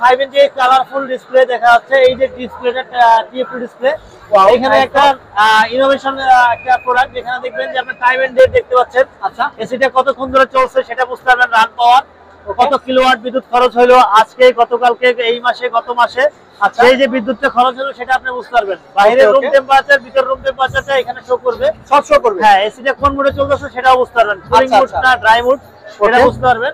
5 ইঞ্চি colourful display দেখা যাচ্ছে। এই যে ডিসপ্লেটা টিএফটি ডিসপ্লে, এখানে একটা ইনোভেশন একটা প্রোডাক্ট, যেখানে দেখবেন যে আপনি টাইম এন্ড ডেট দেখতে পাচ্ছেন। আচ্ছা, এসিটা কতক্ষণ ধরে চলছে সেটা বুঝতে পারবেন, রান পাওয়ার কত কিলোওয়াট বিদ্যুৎ খরচ হলো আজকে, গতকালকে, এই মাসে, গত মাসে। আচ্ছা, এই যে বিদ্যুৎটা খরচ হলো সেটা আপনি বুঝতে পারবেন। বাইরের রুম টেম্পারেচার, ভিতর রুম টেম্পারেচারটা এখানে শো করবে, সব শো করবে। হ্যাঁ, এসিটা কোন মোডে চলতেছে সেটাও বুঝতে পারবেন, কুলিং মোড না ড্রাই মোড সেটা বুঝতে পারবেন।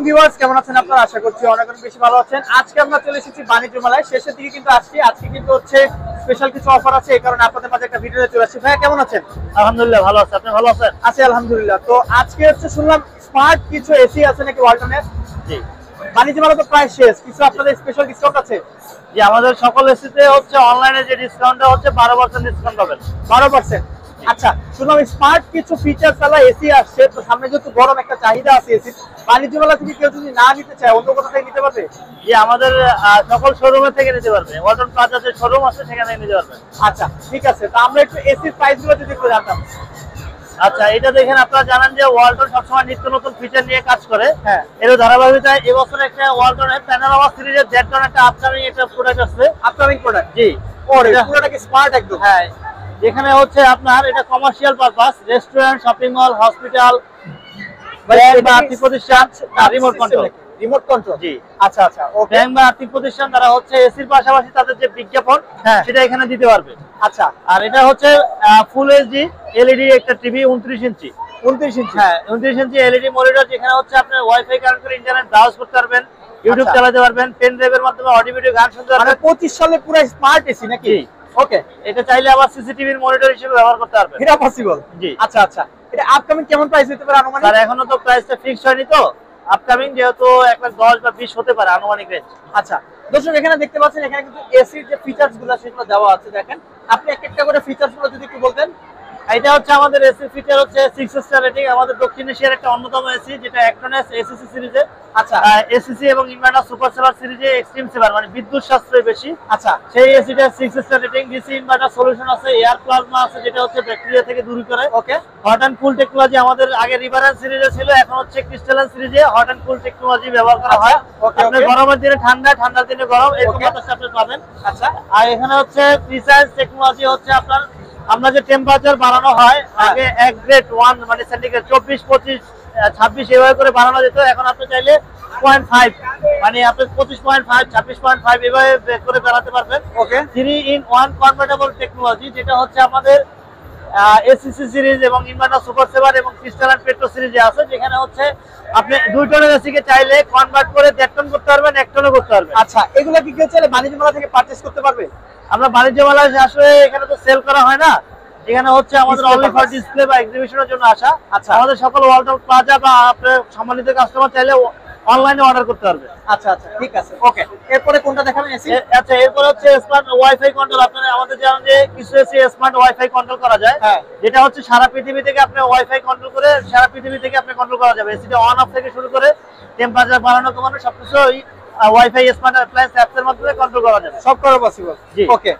ভিউয়ার্স কেমন আছেন আপনারা? আশা করছি অনেক অনেক বেশি ভালো আছেন। আজকে আমরা চলে এসেছি বাণিজ্য মেলায়, শেষের দিকে কিন্তু আসছি। আজকে কিন্তু হচ্ছে স্পেশাল কিছু অফার আছে, এই কারণে আপনাদের মাঝে একটা ভিডিও চলে আসছি। ভাইয়া কেমন আছেন? আলহামদুলিল্লাহ ভালো আছে, আপনি ভালো আছেন? আছি আলহামদুলিল্লাহ। তো আজকে হচ্ছে শুনলাম স্মার্ট কিছু এসি আছে নাকি ওয়ালটনের? জি, বাণিজ্য মেলা তো প্রায় শেষ, কিছু আপনাদের স্পেশাল ডিসকাউন্ট আছে? যে আমাদের সকল এসিতে হচ্ছে অনলাইনে যে ডিসকাউন্টটা হচ্ছে 12% ডিসকাউন্ট পাবেন। 12%? আচ্ছা, শুনলাম স্মার্ট কিছু ফিচার চালা এসি আসছে, তো সামনে যেহেতু গরম একটা চাহিদা আছে এসি, বাণিজ্য মেলা থেকে কেউ যদি না নিতে চায় অন্য কোথা থেকে নিতে পারবে? যে আমাদের সকল শোরুমে থেকে নিতে পারবে, ওয়ালটন প্লাজাতে শোরুম আছে সেখানে নিতে পারবেন। আচ্ছা ঠিক আছে, তো আমরা একটু এসির প্রাইস গুলো যদি একটু জানতাম। আচ্ছা, এটা দেখেন, আপনারা জানেন যে ওয়ালটন সবসময় নিত্য নতুন ফিচার নিয়ে কাজ করে। হ্যাঁ, এর ধারাবাহিকতায় এবছর একটা ওয়ালটনের প্যানোরামা সিরিজের জেটন একটা আপকামিং একটা প্রোডাক্ট আছে। Upcoming product? জি, ওরে পুরোটা কি স্মার্ট একদম? হ্যাঁ, যেখানে হচ্ছে আপনার এটা commercial purpose, restaurant, shopping mall, hospital, bank বা আর্থিক প্রতিষ্ঠান, রিমোট কন্ট্রোল। Remote control? জি। আচ্ছা আচ্ছা, ওকে। ব্যাংক বা আর্থিক প্রতিষ্ঠান তারা হচ্ছে এসির পাশাপাশি তাদের যে বিজ্ঞাপন সেটা এখানে দিতে পারবে। আচ্ছা, আর এটা হচ্ছে ফুল এইচডি এলইডি একটা টিভি, 29 ইঞ্চি। 29 ইঞ্চি? হ্যাঁ, 29 ইঞ্চি এলইডি মনিটর, যেখানে হচ্ছে আপনি ওয়াইফাই কানেক্ট করে ইন্টারনেট ব্রাউজ করতে পারবেন, ইউটিউব চালাতে পারবেন, পেন ড্রাইভের মাধ্যমে অডিও ভিডিও গান শুনতে মানে পারবেন। 25 সালে পুরো স্মার্ট এসি নাকি? ওকে। এটা চাইলে আবার সিসিটিভির মনিটর হিসেবে ব্যবহার করতে পারবেন। এটা পসিবল? জি। আচ্ছা আচ্ছা, এটা আপকামিং কেমন প্রাইস হতে পারে আনুমানিক? স্যার এখনো তো প্রাইসটা ফিক্স হয়নি, তো আপকামিং যেহেতু 1,10,000 বা 20 হতে পারে আনুমানিক রেঞ্জ। আচ্ছা দর্শক, এখানে দেখতে পাচ্ছেন এখানে কিন্তু এসির যে ফিচারস গুলো সেগুলো দেওয়া আছে। দেখেন, আপনি এক একটা করে ফিচারস গুলো যদি একটু বলতেন। এটা হচ্ছে আমাদের এসি ফিচার হচ্ছে 6 স্টার রেটিং, আমাদের দক্ষিণ এশিয়ার একটা অন্যতম এসি, যেটা অ্যাক্টনেস এসিসি সিরিজে। আচ্ছা, এসিসি এবং ইনভার্টার সুপার সেভার সিরিজে এক্সট্রিম সেভার মানে বিদ্যুৎ সাশ্রয় বেশি। আচ্ছা, সেই এসিটা 6 star rating. DC inverter solution আছে, এয়ার প্লাজমা আছে, যেটা হচ্ছে ব্যাকটেরিয়া থেকে দূর করে। ওকে। হট এন্ড কুল টেকনোলজি আমাদের আগে রিভারেন্স সিরিজে ছিল, এখন হচ্ছে ক্রিস্টালাইন সিরিজে হট এন্ড কুল টেকনোলজি ব্যবহার করা হয়। আপনি গরমের দিনে ঠান্ডা, ঠান্ডার দিনে গরম, এরকম বাতাসটা আপনি পাবেন। আচ্ছা, আর এখানে হচ্ছে প্রিসাইজ টেকনোলজি, হচ্ছে আপনার আমরা যে টেম্পারেচার বাড়ানো হয় আগে 1 গ্রেড 1 মানে সেন্টিগ্রেড 24, 25, 26 এভাবে করে বাড়ানো যেত, এখন আপনি চাইলে 0.5 মানে আপনি 25.5, 26.5 এভাবে করে বাড়াতে পারবেন। ওকে। 3-in-1 কনভার্টেবল টেকনোলজি, যেটা হচ্ছে আমাদের এসিসি সিরিজ এবং ইনভার্টার সুপার সেভার এবং ক্রিস্টালাইন পেট্রো সিরিজে আছে, যেখানে হচ্ছে আপনি 2 টনের এসিকে চাইলে কনভার্ট করে 1.5 টন করতে পারবেন, 1 টনও করতে পারবেন। আচ্ছা, এগুলো কি কেউ চাইলে বাণিজ্য মেলা থেকে পারচেজ করতে পারবে? আমরা বাণিজ্য মেলায় আসলে এখানে তো সেল করা হয় না, এখানে হচ্ছে আমাদের অনলি ফর ডিসপ্লে বা এক্সিবিশনের জন্য আসা। আচ্ছা, আমাদের সকল ওয়ালটন প্লাজা বা আপনার সম্মানিত কাস্টমার চাইলে অনলাইনে অর্ডার করতে পারবে। আচ্ছা আচ্ছা, ঠিক আছে, ওকে। এরপরে কোনটা দেখাবেন এসি? আচ্ছা, এরপর হচ্ছে স্মার্ট ওয়াইফাই কন্ট্রোল। আপনারা আমাদের জানেন যে কিছু এসি স্মার্ট ওয়াইফাই কন্ট্রোল করা যায়, যেটা হচ্ছে সারা পৃথিবী থেকে আপনি ওয়াইফাই কন্ট্রোল করে সারা পৃথিবী থেকে আপনি কন্ট্রোল করা যাবে। এসিটা অন অফ থেকে শুরু করে টেম্পারেচার বাড়ানো কমানো সবকিছু ওয়াইফাই স্মার্ট অ্যাপ্লায়েন্স অ্যাপস এর মাধ্যমে কন্ট্রোল করা যাবে। সব করা পসিবল? জি। ওকে।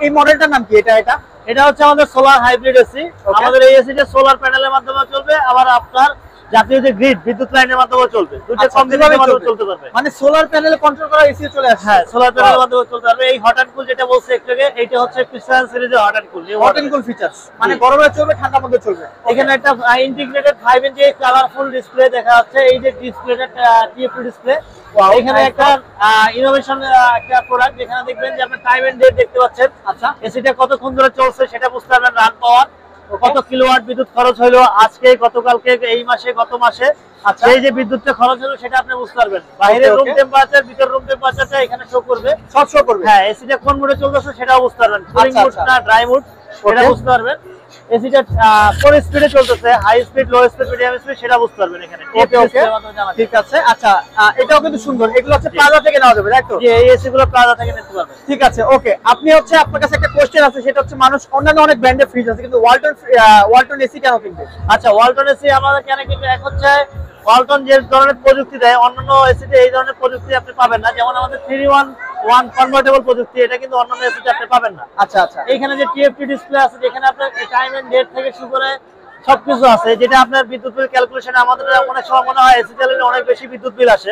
এই মডেলটার নাম কি? এটা হচ্ছে আমাদের সোলার হাইব্রিড এসি। আমাদের এই এসিটা সোলার প্যানেলের মাধ্যমে চলবে, আবার আপনার জাতীয় যে গ্রিড বিদ্যুৎ লাইনের মাধ্যমে চলবে, দুটো কম্বিনেশনের মাধ্যমে চলতে পারবে। মানে সোলার প্যানেলে কন্ট্রোল করা এসি চলে আসে? হ্যাঁ, সোলার প্যানেলের মাধ্যমে চলতে পারবে। এই হট এন্ড কুল যেটা বলছে একটু আগে, এইটা হচ্ছে ক্রিস্টালাইন সিরিজের hot and cool. Hot and cool features মানে গরমে চলবে, ঠান্ডার মধ্যে চলবে। এখানে একটা ইন্টিগ্রেটেড 5 ইঞ্চি কালারফুল ডিসপ্লে দেখা যাচ্ছে। এই যে ডিসপ্লেটা টিএফটি ডিসপ্লে, এখানে একটা ইনোভেশন একটা প্রোডাক্ট, যেখানে দেখবেন যে আপনি টাইম এন্ড ডেট দেখতে পাচ্ছেন। আচ্ছা, এসিটা কতক্ষণ ধরে চলছে সেটা বুঝতে পারবেন, রান পাওয়ার কত কিলোওয়াট বিদ্যুৎ খরচ হলো আজকে, গতকালকে, এই মাসে, গত মাসে। আচ্ছা, এই যে বিদ্যুৎটা খরচ হলো সেটা আপনি বুঝতে পারবেন। বাইরের রুম টেম্পারেচার, ভিতর রুম টেম্পারেচারটা এখানে শো করবে, সব শো করবে। হ্যাঁ, এসিটা কোন মোডে চলতেছে সেটাও বুঝতে পারবেন, কুলিং মোড না ড্রাই মোড সেটা বুঝতে পারবেন। এসিটা কোন স্পিডে চলতেছে, high speed, low speed, medium speed সেটা বুঝতে পারবেন এখানে। ওকে ওকে, ঠিক আছে। আচ্ছা, এটাও কিন্তু সুন্দর। এগুলো হচ্ছে প্লাজা থেকে নেওয়া যাবে, তাই তো? জি, এই এসি গুলো প্লাজা থেকে নিতে পারবেন। ঠিক আছে, ওকে। আপনি হচ্ছে আপনার কাছে একটা কোশ্চেন আছে, সেটা হচ্ছে মানুষ অন্যান্য অনেক ব্র্যান্ডের ফ্রিজ আছে, কিন্তু ওয়ালটন এসি কেন কিনবে? আচ্ছা, ওয়ালটন এসি আমাদের কেন কিনবে? এক হচ্ছে ওয়ালটন যে ধরনের প্রযুক্তি দেয়, অন্যান্য এসিতে এই ধরনের প্রযুক্তি আপনি পাবেন না। যেমন আমাদের 3-in-1 কনভার্টেবল প্রযুক্তি, এটা কিন্তু অন্যান্য এসিতে আপনি পাবেন না। আচ্ছা আচ্ছা, এখানে যে টিএফটি ডিসপ্লে আছে, যেখানে আপনার টাইম এন্ড ডেট থেকে শুরু করে সবকিছু আছে, যেটা আপনার বিদ্যুৎ বিল ক্যালকুলেশনে আমাদের অনেক সময় মনে হয় এসি চালালে অনেক বেশি বিদ্যুৎ বিল আসে,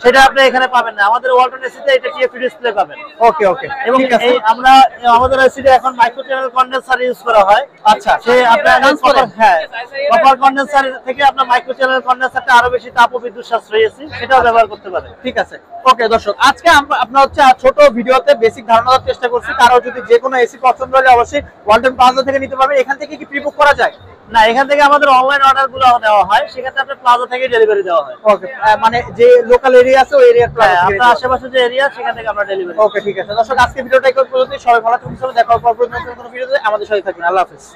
সেটা আপনি এখানে পাবেন না। আমাদের ওয়ালটন এসিতে এটা টিএফটি ডিসপ্লে পাবেন। ওকে ওকে, এবং এই আমরা আমাদের এসিতে এখন মাইক্রো চ্যানেল কন্ডেন্সার ইউজ করা হয়। আচ্ছা, সে আপনার কপার কন্ডেন্সার থেকে আপনার মাইক্রো চ্যানেল কন্ডেন্সারটা আরো বেশি তাপ ও বিদ্যুৎ সাশ্রয়ী এসি, সেটাও ব্যবহার করতে পারেন। ঠিক আছে। ওকে দর্শক, আজকে আপনার হচ্ছে ছোট ভিডিওতে বেসিক ধারণা দেওয়ার চেষ্টা করছি। কারো যদি যে কোনো এসি পছন্দ হলে অবশ্যই ওয়ালটন প্লাজা থেকে নিতে পারবেন। এখান থেকে কি প্রি বুক করা যায়? না, এখান থেকে আমাদের অনলাইন অর্ডার গুলো দেওয়া হয়, সেক্ষেত্রে আপনার প্লাজা থেকে ডেলিভারি দেওয়া হয়। ওকে, মানে যে লোকাল এরিয়া আছে ওই এরিয়ার প্লাজা থেকে আপনার আশেপাশে যে এরিয়া সেখান থেকে আমরা ডেলিভারি। ওকে ঠিক আছে দর্শক, আজকে ভিডিওটা এই পর্যন্ত। সবাই ভালো থাকুন, দেখা হবে পরবর্তী কোনো ভিডিওতে। আমাদের সাথে থাকুন। আল্লাহ হাফেজ।